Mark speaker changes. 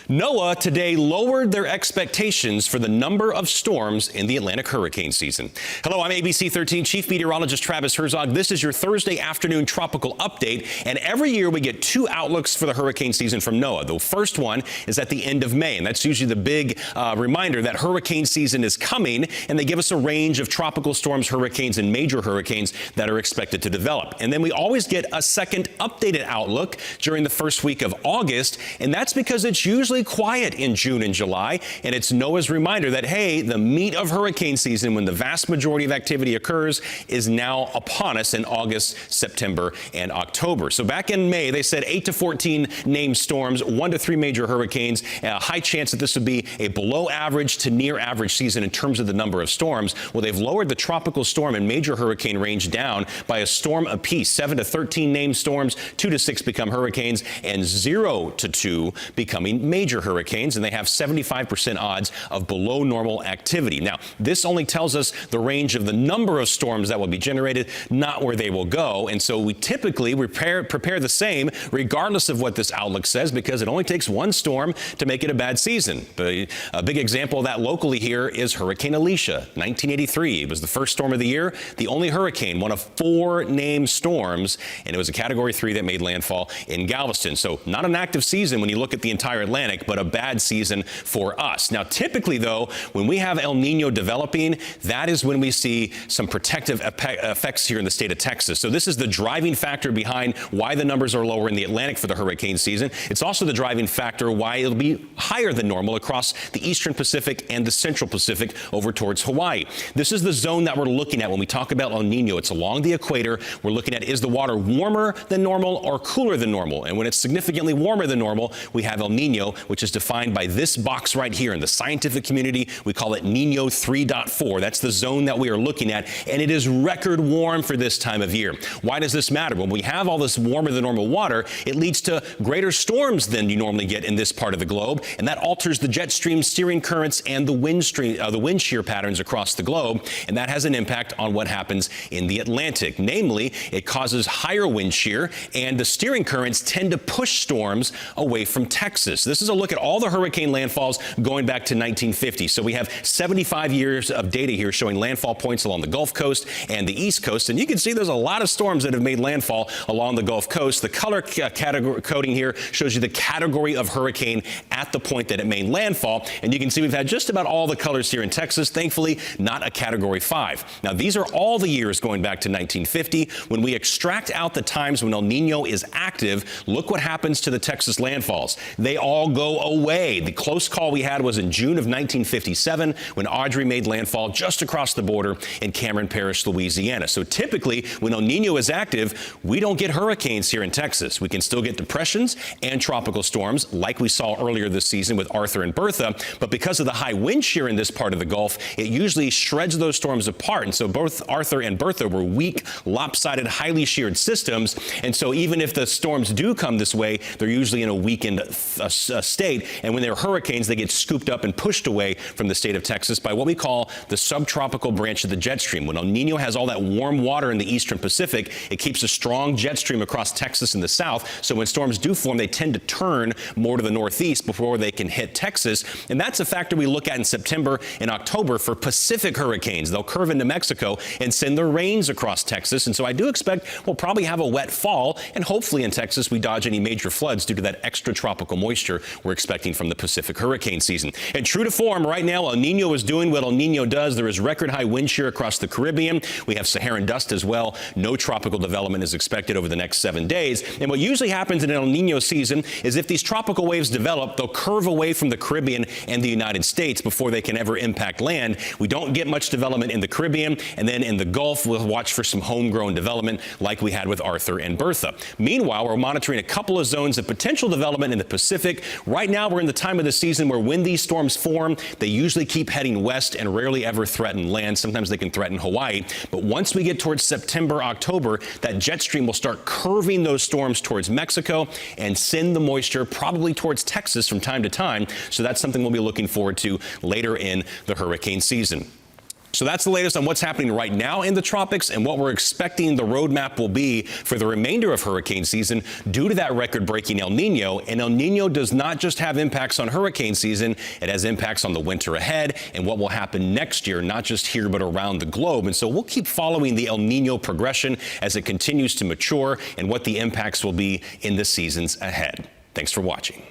Speaker 1: NOAA today lowered their expectations for the number of storms in the Atlantic hurricane season. Hello, I'm ABC 13 Chief Meteorologist Travis Herzog. This is your Thursday afternoon tropical update. And every year we get two outlooks for the hurricane season from NOAA. The first one is at the end of May, and that's usually the big reminder that hurricane season is coming. And they give us a range of tropical storms, hurricanes, and major hurricanes that are expected to develop. And then we always get a second updated outlook during the first week of August. And that's because it's usually quiet in June and July, and it's NOAA's reminder that, hey, the meat of hurricane season, when the vast majority of activity occurs, is now upon us in August, September, and October. So back in May, they said 8 to 14 named storms, 1 to 3 major hurricanes, a high chance that this would be a below average to near average season in terms of the number of storms. Well, they've lowered the tropical storm and major hurricane range down by a storm apiece. 7 to 13 named storms, 2 to 6 become hurricanes, and 0 to 2 becoming major hurricanes, and they have 75% odds of below normal activity. Now, this only tells us the range of the number of storms that will be generated, not where they will go. And so we typically prepare the same regardless of what this outlook says, because it only takes one storm to make it a bad season. But a big example of that locally here is Hurricane Alicia, 1983. It was the first storm of the year, the only hurricane, one of 4 named storms, and it was a Category 3 that made landfall in Galveston. So not an active season when you look at the entire Atlantic, but a bad season for us. Now, typically, though, when we have El Nino developing, that is when we see some protective effects here in the state of Texas. So this is the driving factor behind why the numbers are lower in the Atlantic for the hurricane season. It's also the driving factor why it'll be higher than normal across the eastern Pacific and the central Pacific over towards Hawaii. This is the zone that we're looking at when we talk about El Nino. It's along the equator. We're looking at, is the water warmer than normal or cooler than normal? And when it's significantly warmer than normal, we have El Nino, which is defined by this box right here. In the scientific community, we call it Nino 3.4. That's the zone that we are looking at, and it is record warm for this time of year. Why does this matter? When we have all this warmer than normal water, it leads to greater storms than you normally get in this part of the globe, and that alters the jet stream steering currents and the wind shear patterns across the globe, and that has an impact on what happens in the Atlantic. Namely, it causes higher wind shear, and the steering currents tend to push storms away from Texas. This is a look at all the hurricane landfalls going back to 1950. So we have 75 years of data here showing landfall points along the Gulf Coast and the East Coast. And you can see there's a lot of storms that have made landfall along the Gulf Coast. The color category coding here shows you the category of hurricane at the point that it made landfall. And you can see we've had just about all the colors here in Texas. Thankfully, not a Category 5. Now, these are all the years going back to 1950. When we extract out the times when El Nino is active, look what happens to the Texas landfalls. They all go away. The close call we had was in June of 1957 when Audrey made landfall just across the border in Cameron Parish, Louisiana. So typically, when El Nino is active, we don't get hurricanes here in Texas. We can still get depressions and tropical storms like we saw earlier this season with Arthur and Bertha. But because of the high wind shear in this part of the Gulf, it usually shreds those storms apart. And so both Arthur and Bertha were weak, lopsided, highly sheared systems. And so even if the storms do come this way, they're usually in a weakened state. And when they're hurricanes, they get scooped up and pushed away from the state of Texas by what we call the subtropical branch of the jet stream. When El Nino has all that warm water in the eastern Pacific, it keeps a strong jet stream across Texas in the south. So when storms do form, they tend to turn more to the northeast before they can hit Texas. And that's a factor we look at in September and October for Pacific hurricanes. They'll curve into Mexico and send their rains across Texas. And so I do expect we'll probably have a wet fall. And hopefully in Texas, we dodge any major floods due to that extra tropical moisture we're expecting from the Pacific hurricane season. And true to form, right now, El Nino is doing what El Nino does. There is record high wind shear across the Caribbean. We have Saharan dust as well. No tropical development is expected over the next 7 days. And what usually happens in an El Nino season is if these tropical waves develop, they'll curve away from the Caribbean and the United States before they can ever impact land. We don't get much development in the Caribbean, and then in the Gulf, we'll watch for some homegrown development like we had with Arthur and Bertha. Meanwhile, we're monitoring a couple of zones of potential development in the Pacific. Right now, we're in the time of the season where when these storms form, they usually keep heading west and rarely ever threaten land. Sometimes they can threaten Hawaii. But once we get towards September, October, that jet stream will start curving those storms towards Mexico and send the moisture probably towards Texas from time to time. So that's something we'll be looking forward to later in the hurricane season. So that's the latest on what's happening right now in the tropics and what we're expecting the roadmap will be for the remainder of hurricane season due to that record-breaking El Nino. And El Nino does not just have impacts on hurricane season, it has impacts on the winter ahead and what will happen next year, not just here but around the globe. And so we'll keep following the El Nino progression as it continues to mature and what the impacts will be in the seasons ahead. Thanks for watching.